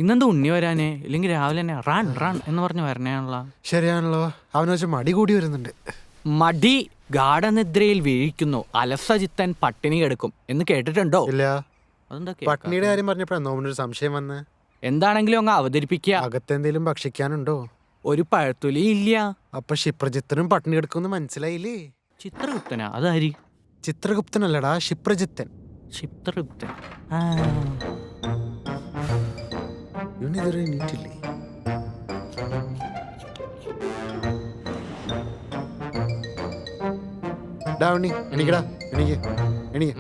ഇന്നെന്താ ഉണ്ണി വരാനേ? ഇല്ലെങ്കിൽ രാവിലെ തന്നെ റൺ റൺ എന്ന് പറഞ്ഞ് വരണേയാണല്ലോ. ശരിയാണല്ലോ, അവന് വെച്ച് മടി കൂടി വരുന്നുണ്ട്. മടി ഗാഠനിദ്രയിൽ വീഴിക്കുന്നു, അലസചിത്തൻ പട്ടിണി കിടക്കും എന്ന് കേട്ടിട്ടുണ്ടോ? ഇല്ല. അതെന്താ പട്ടിണിയുടെ കാര്യം പറഞ്ഞപ്പോഴാണ് നോമിനൊരു സംശയം വന്ന്. എന്താണെങ്കിലും അങ്ങ് അവതരിപ്പിക്കുക. അകത്തെന്തേലും ഭക്ഷിക്കാനുണ്ടോ? ഒരു പഴത്തൊലി ഇല്ല. അപ്പൊ ക്ഷിപ്രജിത്തനും പട്ടിണി കിടക്കുമെന്ന് മനസ്സിലായില്ലേ? ചിത്രഗുപ്തനാ? അതാരി? ചിത്രഗുപ്തനല്ലടാ, ക്ഷിപ്രജിത്തൻ. ചിത്രഗുപ്തൻ. ഇവനിതുവരെ എണീറ്റില്ലേ? ഡാ ഉണ്ണി, എണീക്കടാ, എണീക്ക്, എണീക്ക്.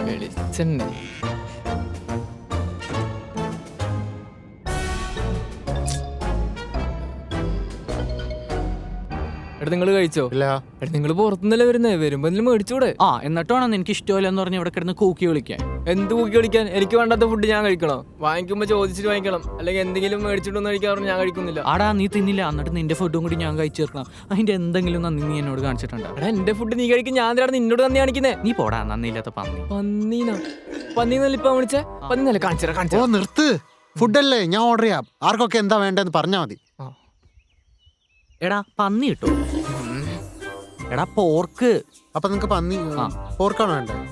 വെളിച്ചെണ്ണ എടാ നിങ്ങൾ കഴിച്ചോ? ഇല്ല. എടാ നിങ്ങൾ പുറത്തുനിന്നല്ലേ വരുന്നേ, വരുമ്പോ എന്തെങ്കിലും മേടിച്ചൂടെ? എന്നിട്ട് വേണം എനിക്ക് ഇഷ്ടമല്ലെന്ന് പറഞ്ഞ് ഇവിടെ കിടന്ന് കൂക്കി വിളിക്കാൻ. എന്ത് കൂക്കി കളിക്കാൻ? എനിക്ക് വേണ്ടാത്ത ഫുഡ് ഞാൻ കഴിക്കണോ? വാങ്ങിക്കുമ്പോ ചോദിച്ചിട്ട് വാങ്ങിക്കണം, അല്ലെങ്കിൽ എന്തെങ്കിലും മേടിച്ചിട്ടൊന്നും കഴിക്കാറുണ്ട്. ഞാൻ കഴിക്കുന്നില്ല. ആടാ നീ തിന്നില്ല, എന്നിട്ട് നിന്റെ ഫുഡും കൂടി ഞാൻ കഴിച്ചു തീർക്കണം. അതിന്റെ എന്തെങ്കിലും നന്ദി നീ എന്നോട് കാണിച്ചിട്ടുണ്ടോ? എടാ എന്റെ ഫുഡ് നീ കഴിക്കും, ഞാൻ എന്തിനാണ് നിന്നോട് നന്ദി കാണിക്കുന്നേ? നീ പോടാ നന്ദിയില്ലാത്ത പന്നി. പന്നീന്നല്ല ഇപ്പൊ വിളിച്ചേ? പന്നിന്നല്ലേ? കാണിച്ചാ ഓ നിർത്ത്, ഫുഡല്ലേ, ഞാൻ ഓർഡർ ചെയ്യാം. ആർക്കൊക്കെ എന്താ വേണ്ടതെന്ന് പറഞ്ഞാൽ മതി. എടാ പന്നി കിട്ടോ? എടാ പോർക്ക്. അപ്പൊ നിങ്ങക്ക് പന്നി പോർക്കാണോ വേണ്ടത്?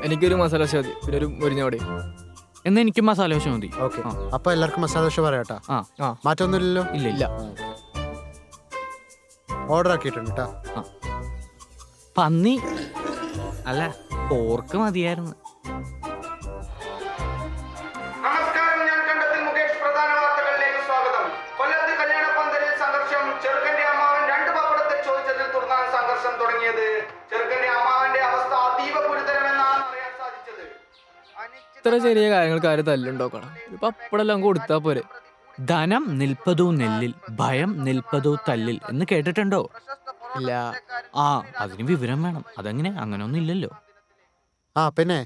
എനിക്കൊരു മസാല ദോശ മതി, പിന്നെ ഒരു മുരിഞ്ഞോടി. എന്നാ എനിക്ക് മസാല ദോശ മതി. ഓക്കെ, അപ്പൊ എല്ലാവർക്കും മസാല ദോശ പറയാട്ടാ. മാറ്റൊന്നുമില്ലല്ലോ? ഇല്ല ഇല്ല. ഓർഡർ ആക്കിയിട്ടുണ്ട് കേട്ടാ. പന്നി അല്ല, പോർക്ക് മതിയായിരുന്നു. നമസ്കാരം, ഞാൻ കണ്ടെത്തി മുകേഷ്. പ്രധാന വാർത്തകളിലേക്ക് സ്വാഗതം. കൊല്ലത്ത് കല്യാണപ്പന്തലിൽ സംഘർഷം. ചെറുക്കന്റെ അമ്മാവൻ 2 പപ്പടത്തെ ചോദിച്ചതിൽ തുടർന്നാണ് സംഘർഷം തുടങ്ങിയത്. ചെറുക്കന്റെ അമ്മാവന്റെ അവസ്ഥ അതീവ ഗുരുതരമെന്നാണ് അറിയാൻ സാധിച്ചത്. ഇത്ര ചെറിയ കാര്യങ്ങൾക്ക് ആരും തല്ലുണ്ടോക്കണം? പപ്പടെല്ലാം കൊടുത്താ പോരെ. ധനം നിൽപ്പതു നെല്ലിൽ, ഭയം നിൽപ്പതു തല്ലിൽ എന്ന് കേട്ടിട്ടുണ്ടോ? ഇല്ല. അതിന് വിവരം വേണം. അതെങ്ങനെ? അങ്ങനെയൊന്നും ഇല്ലല്ലോ. പിന്നെ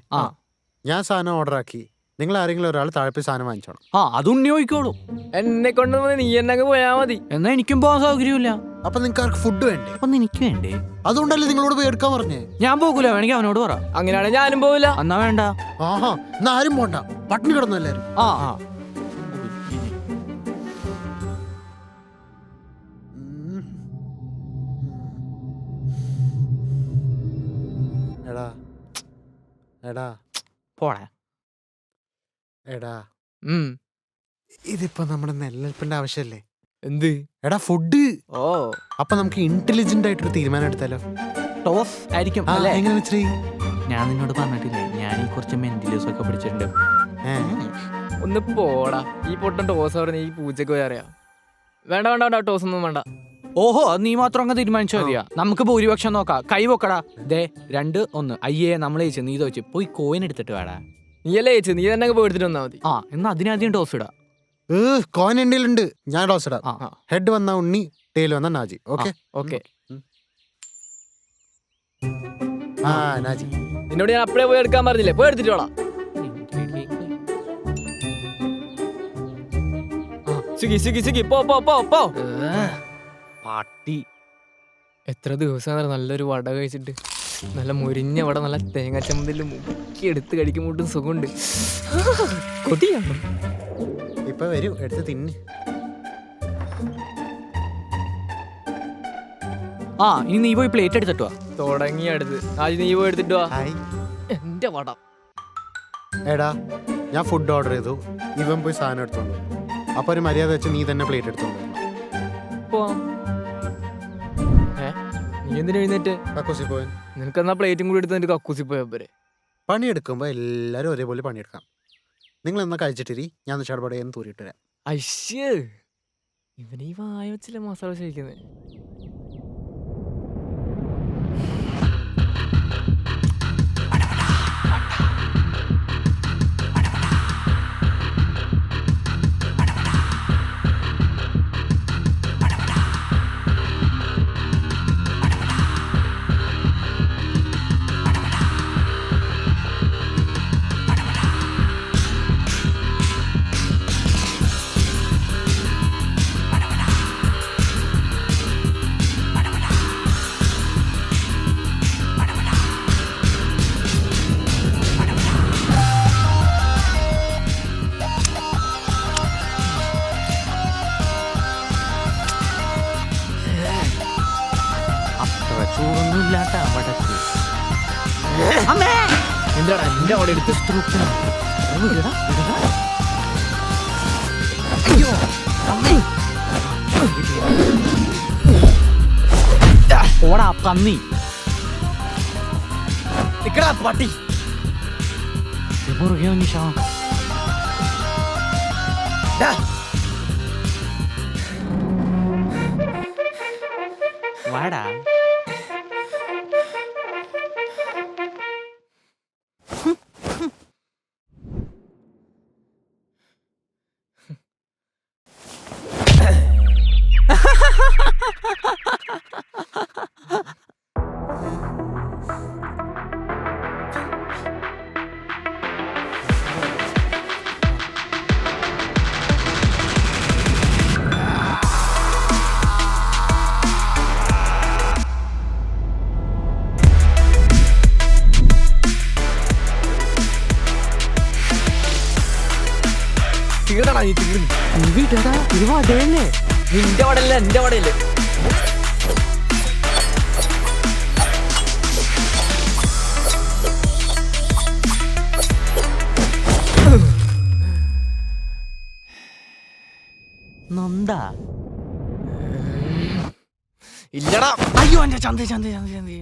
ഞാൻ സാധനം ഓർഡർ ആക്കി. നിങ്ങൾ ആരെങ്കിലും ഒരാൾ താഴെ സാധനം വാങ്ങിച്ചോണം. അത് ഉണ്ണി നോക്കിക്കോളൂ. എന്നെ കൊണ്ട് നീ എന്നെ പോയാ മതി. എന്നാ എനിക്കും പോകാൻ സൗകര്യമില്ല. അപ്പൊ നിങ്ങൾക്ക് ആർക്ക് ഫുഡ് വേണ്ടേ? അപ്പൊ എനിക്ക് വേണ്ടേ? അതുകൊണ്ടല്ലേ നിങ്ങളോട് പോയി എടുക്കാൻ പറഞ്ഞേ. ഞാൻ പോകൂല, വേണമെങ്കിൽ അവനോട് പറ. അങ്ങനെയാണെങ്കിൽ ഞാനും പോവില്ല. എന്നാ വേണ്ട. എന്നാ ആരും പോണ്ട, പട്ടിണി കിടന്നു എല്ലാരും. എടാ എടാ പോടാ. എടാ ഇതിപ്പോ നമ്മുടെ നിലനിൽപ്പിന്റെ ആവശ്യമല്ലേ? എന്ത്? എടാ ഫുഡ്. ഓ, അപ്പൊ നമുക്ക് ഇന്റലിജന്റ് ആയിട്ടൊരു തീരുമാനം എടുത്താലോ? ടോസ് ആയിരിക്കും. എങ്ങനെ വെച്ചേ? ഞാൻ നിന്നോട് പറഞ്ഞിട്ടില്ലേ, ഞാൻ ഈ കുറച്ച് മെന്റിലൂസ് ഒക്കെ പിടിച്ചിട്ടുണ്ട്. ഒന്ന് പോടാ. ഈ പൊട്ടൻ ടോസ് പറഞ്ഞ ഈ പൂച്ചക്ക് പോയി അറിയാം. വേണ്ട വേണ്ട വേണ്ട, ടോസ് ഒന്നും വേണ്ട. ഓഹോ, നീ മാത്രം അങ്ങ് തീരുമാനിച്ചാൽ മതിയാ? നമുക്ക് ഭൂരിപക്ഷം നോക്കാം. കൈ പൊക്കടാ. 2-1. അയ്യേ നമ്മൾ ജയിച്ചു, നീ തോച്ചു. പോയി കോയിൻ എടുത്തിട്ട് വേടാ. നീയല്ലേ ജയിച്ചു, നീ തന്നെ പോയി എടുത്തിട്ട് വന്നാ മതി. എന്നാ അതിനാദ്യം ടോസ് ഇടാ. കോയിൻ എൻ്റെ ഉണ്ട്, ഞാൻ ടോസ് ഇടാം. ഹെഡ് വന്ന ഉണ്ണി, ടെയിൽ വന്ന നാജി. Okay okay. നാജി, നിന്നോട് ഞാൻ അപ്പഴേ പോയി എടുക്കാൻ പറഞ്ഞില്ലേ? പോയി എടുത്തിട്ട് വേണം. സുഖി സുഖി സുഖി, പോ പോ പോ പോ. പാട്ടി. എത്ര ദിവസം നല്ലൊരു വട കഴിച്ചിട്ട്, നല്ല മുരിഞ്ഞ വട, നല്ല തേങ്ങ ചമ്മന്തിൽ മുക്കി എടുത്ത് കഴിക്കുമ്പോട്ടും സുഖമുണ്ട്. കൊതിയാണ്. ഇപ്പൊ വരൂ, എടുത്ത് തിന്ന്. ഇനി നീ പോയി പ്ലേറ്റ് എടുത്തിട്ടോ. തുടങ്ങി അടുത്ത്. ആദ്യം നീ പോയി എടുത്തിട്ട് വാ. എന്റെ വട. എടാ ഞാൻ ഫുഡ് ഓർഡർ ചെയ്തു, ഇവൻ പോയി സാധനം എടുത്തോണ്ട്. അപ്പൊ ഒരു മര്യാദ വെച്ച് നീ തന്നെ പ്ലേറ്റ് എടുത്തോണ്ട് പോവാം. നീ എന്തിനാ എഴുന്നേറ്റ്? കക്കൂസി പോയാൻ. നിനക്കെന്നാ പ്ലേറ്റും കൂടി എടുത്ത് നിന്റെ കക്കൂസി പോയാ പോരെ. പണിയെടുക്കുമ്പോൾ എല്ലാവരും ഒരേപോലെ പണിയെടുക്കാം. നിങ്ങൾ എന്നാ കഴിച്ചിട്ടിരി, ഞാൻ ചടപടയെന്ന് തൂരിട്ട് തരാം. അശ്ശേ, ഇവനീ വായ വെച്ചില്ല മസാല കഴിക്കുന്നത്. നിന്റെ അവിടെ എടുത്ത് അയ്യോ അമ്മേ. ഓടാ പന്നി നിക്കടാ പട്ടി. പുറകെ നിഷാ വാടാ. തീർന്നടാ നീ തീർന്നു. വീട്ടേടാ ഇത് വടയല്ലേ? നിന്റെ വടയല്ല എന്റെ വടയല്ലേ. നന്ദാ ഇല്ലടാ. അയ്യോ എന്റെ ചന്ത ചന്ത ചന്ത ചന്ത.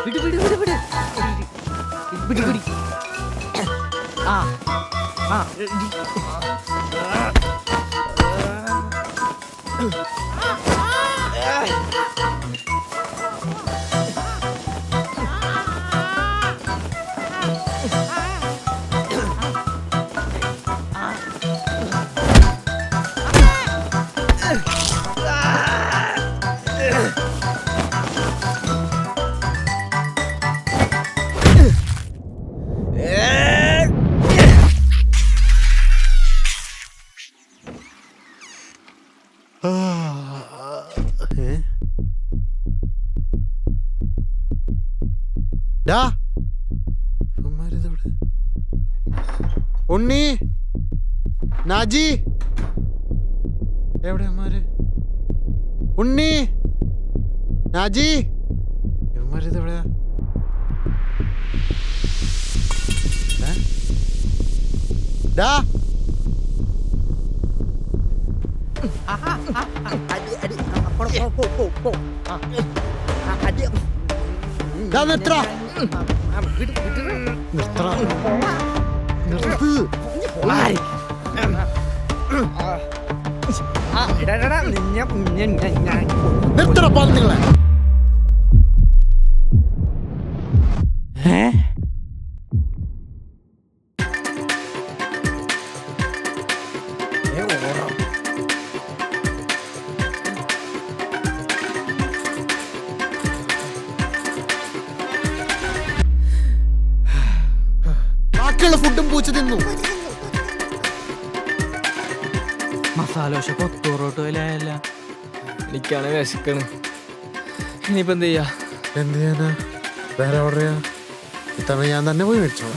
വിട് വിട് വിട് വിട് വിട് വിട്. ആ ആ ഡാ ഇവന്മാരിതെവിടെ? ഉണ്ണി നാജി എവിടെ അമ്മാര്? ഉണ്ണി നാജി ഇവന്മാരിതെവിടെയാ? ഡാ നിർത്തടാ. നിർത്തടാ. നിർത്ത്. നിർത്തടാ പന്നികളെ. ബാക്കിയുള്ള ഫുഡും പൂച്ച തിന്നു. മസാല ദോശ കൊത്തോറോട്ട് വിലയല്ല. എനിക്കാണ് വിശക്കണ്. ഇനിയിപ്പോ എന്ത് ചെയ്യാ? എന്ത് ചെയ്യാനാ? വേറെ ഓർഡർ ചെയ്യാ? ഇത്തവണ ഞാൻ തന്നെ പോയി മേടിച്ചോ.